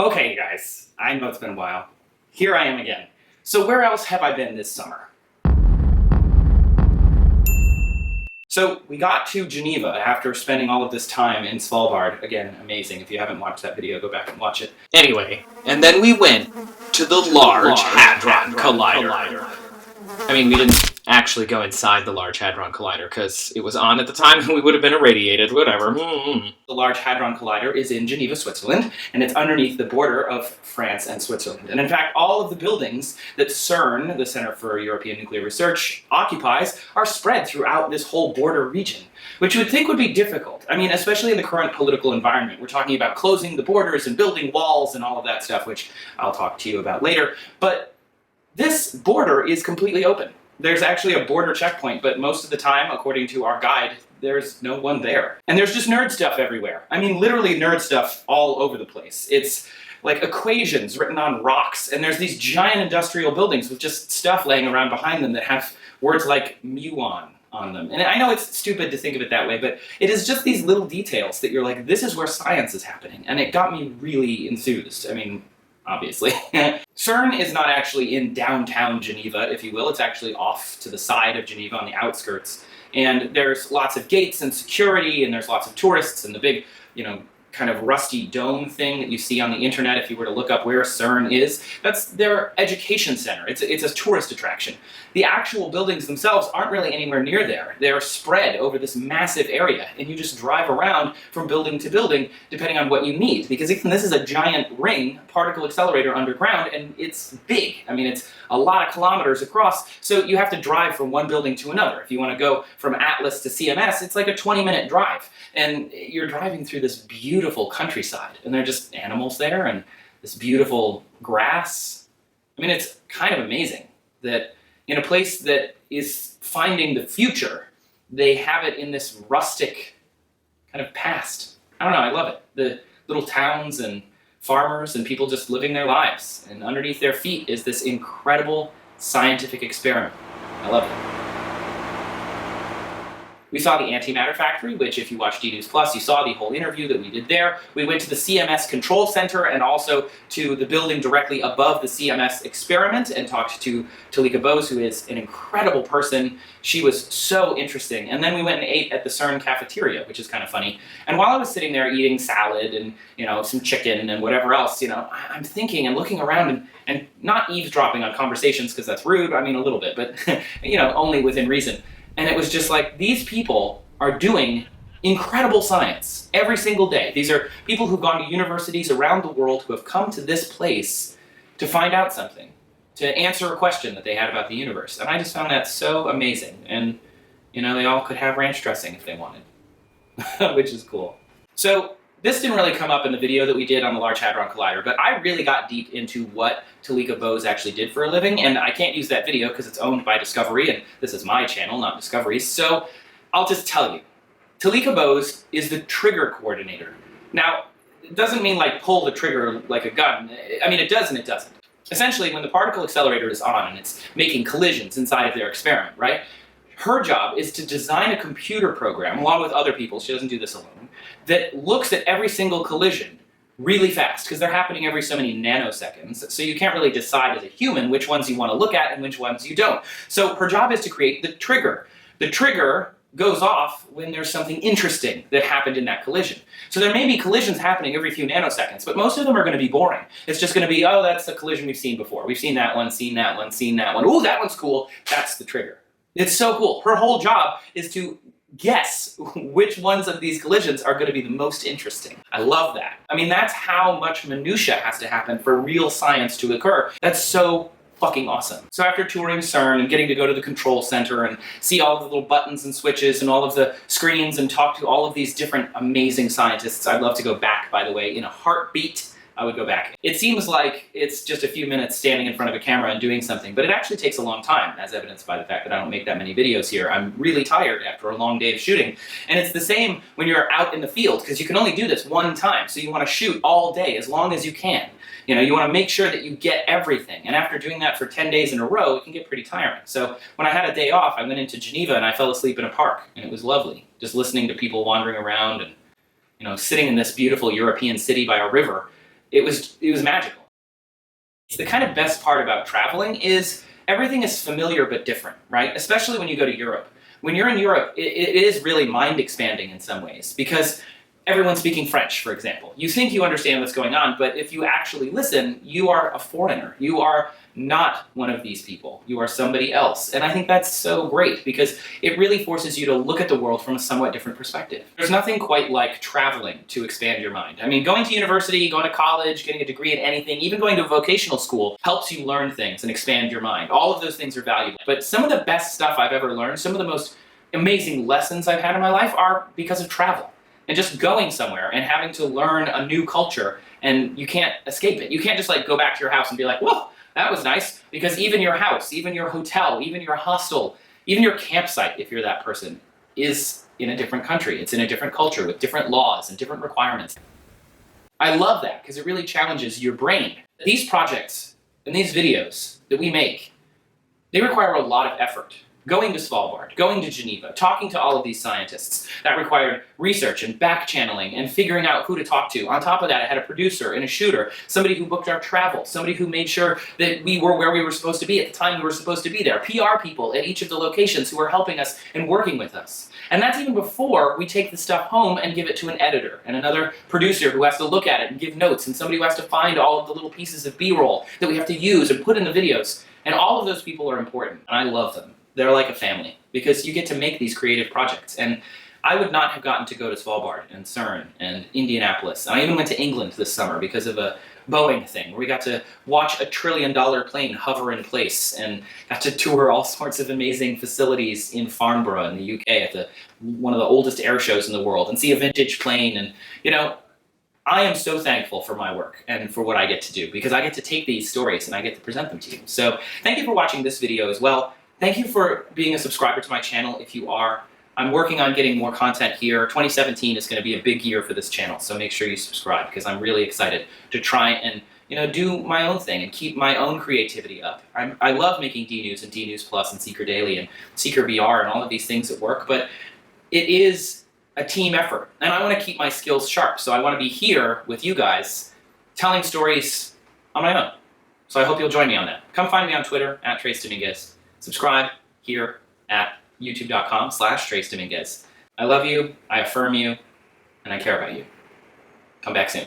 Okay, guys, I know it's been a while. Here I am again. So where else have I been this summer? So we got to Geneva after spending all of this time in Svalbard. Again, amazing. If you haven't watched that video, go back and watch it. Anyway, and then we went to the Large Hadron Collider. I mean, we didn't actually go inside the Large Hadron Collider because it was on at the time and we would have been irradiated, whatever. The Large Hadron Collider is in Geneva, Switzerland, and it's underneath the border of France and Switzerland. And in fact, all of the buildings that CERN, the Center for European Nuclear Research, occupies are spread throughout this whole border region, which you would think would be difficult. I mean, especially in the current political environment. We're talking about closing the borders and building walls and all of that stuff, which I'll talk to you about later. But this border is completely open. There's actually a border checkpoint, but most of the time, according to our guide, there's no one there. And there's just nerd stuff everywhere. I mean, literally nerd stuff all over the place. It's like equations written on rocks, and there's these giant industrial buildings with just stuff laying around behind them that have words like muon on them. And I know it's stupid to think of it that way, but it is just these little details that you're like, this is where science is happening. And it got me really enthused. I mean, obviously. CERN is not actually in downtown Geneva, if you will. It's actually off to the side of Geneva on the outskirts. And there's lots of gates and security, and there's lots of tourists, and the big, kind of rusty dome thing that you see on the internet if you were to look up where CERN is. That's their education center. It's a tourist attraction. The actual buildings themselves aren't really anywhere near there. They're spread over this massive area, and you just drive around from building to building depending on what you need. Because this is a giant ring particle accelerator underground, and it's big. I mean, it's a lot of kilometers across, so you have to drive from one building to another. If you want to go from Atlas to CMS, it's like a 20-minute drive, and you're driving through this beautiful countryside, and there are just animals there, and this beautiful grass. I mean, it's kind of amazing that in a place that is finding the future, they have it in this rustic kind of past. I don't know, I love it. The little towns and farmers and people just living their lives, and underneath their feet is this incredible scientific experiment. I love it. We saw the antimatter factory, which if you watch DNews Plus, you saw the whole interview that we did there. We went to the CMS control center and also to the building directly above the CMS experiment and talked to Talika Bose, who is an incredible person. She was so interesting. And then we went and ate at the CERN cafeteria, which is kind of funny. And while I was sitting there eating salad and, some chicken and whatever else, I'm thinking and looking around and not eavesdropping on conversations because that's rude. I mean, a little bit, but, only within reason. And it was just like, these people are doing incredible science every single day. These are people who've gone to universities around the world who have come to this place to find out something, to answer a question that they had about the universe. And I just found that so amazing. And, they all could have ranch dressing if they wanted, which is cool. So this didn't really come up in the video that we did on the Large Hadron Collider, but I really got deep into what Talika Bose actually did for a living, and I can't use that video because it's owned by Discovery, and this is my channel, not Discovery's, so I'll just tell you. Talika Bose is the trigger coordinator. Now, it doesn't mean like pull the trigger like a gun. I mean, it does and it doesn't. Essentially, when the particle accelerator is on and it's making collisions inside of their experiment, right? Her job is to design a computer program, along with other people, she doesn't do this alone, that looks at every single collision really fast, because they're happening every so many nanoseconds, so you can't really decide as a human which ones you want to look at and which ones you don't. So her job is to create the trigger. The trigger goes off when there's something interesting that happened in that collision. So there may be collisions happening every few nanoseconds, but most of them are going to be boring. It's just going to be, oh, that's a collision we've seen before. We've seen that one, seen that one, seen that one. Ooh, that one's cool. That's the trigger. It's so cool. Her whole job is to guess which ones of these collisions are going to be the most interesting. I love that. I mean, that's how much minutia has to happen for real science to occur. That's so fucking awesome. So after touring CERN and getting to go to the control center and see all of the little buttons and switches and all of the screens and talk to all of these different amazing scientists, I'd love to go back, by the way, in a heartbeat. I would go back. It seems like it's just a few minutes standing in front of a camera and doing something, but it actually takes a long time, as evidenced by the fact that I don't make that many videos here. I'm really tired after a long day of shooting. And it's the same when you're out in the field, because you can only do this one time, so you want to shoot all day as long as you can. You want to make sure that you get everything, and after doing that for 10 days in a row, it can get pretty tiring. So when I had a day off, I went into Geneva and I fell asleep in a park, and it was lovely, just listening to people wandering around and, sitting in this beautiful European city by a river. it was magical. The kind of best part about traveling is everything is familiar but different, right? Especially when you go to Europe. When you're in Europe, it is really mind expanding in some ways because everyone's speaking French, for example. You think you understand what's going on, but if you actually listen, you are a foreigner. You are not one of these people. You are somebody else. And I think that's so great because it really forces you to look at the world from a somewhat different perspective. There's nothing quite like traveling to expand your mind. I mean, going to university, going to college, getting a degree in anything, even going to a vocational school helps you learn things and expand your mind. All of those things are valuable. But some of the best stuff I've ever learned, some of the most amazing lessons I've had in my life are because of travel. And just going somewhere and having to learn a new culture, and you can't escape it. You can't just like go back to your house and be like, whoa, that was nice. Because even your house, even your hotel, even your hostel, even your campsite, if you're that person, is in a different country. It's in a different culture with different laws and different requirements. I love that because it really challenges your brain. These projects and these videos that we make, they require a lot of effort. Going to Svalbard, going to Geneva, talking to all of these scientists, that required research and back-channeling and figuring out who to talk to. On top of that, I had a producer and a shooter, somebody who booked our travel, somebody who made sure that we were where we were supposed to be at the time we were supposed to be there, PR people at each of the locations who were helping us and working with us. And that's even before we take the stuff home and give it to an editor and another producer who has to look at it and give notes and somebody who has to find all of the little pieces of B-roll that we have to use and put in the videos. And all of those people are important, and I love them. They're like a family because you get to make these creative projects. And I would not have gotten to go to Svalbard and CERN and Indianapolis. And I even went to England this summer because of a Boeing thing where we got to watch $1 trillion plane hover in place and got to tour all sorts of amazing facilities in Farnborough in the UK at one of the oldest air shows in the world and see a vintage plane. And, you know, I am so thankful for my work and for what I get to do because I get to take these stories and I get to present them to you. So thank you for watching this video as well. Thank you for being a subscriber to my channel if you are. I'm working on getting more content here. 2017 is going to be a big year for this channel, so make sure you subscribe because I'm really excited to try and do my own thing and keep my own creativity up. I love making DNews and DNews Plus and Seeker Daily and Seeker VR and all of these things at work, but it is a team effort, and I want to keep my skills sharp, so I want to be here with you guys telling stories on my own. So I hope you'll join me on that. Come find me on Twitter, @TraceDominguez. Subscribe here at youtube.com/TraceDominguez. I love you, I affirm you, and I care about you. Come back soon.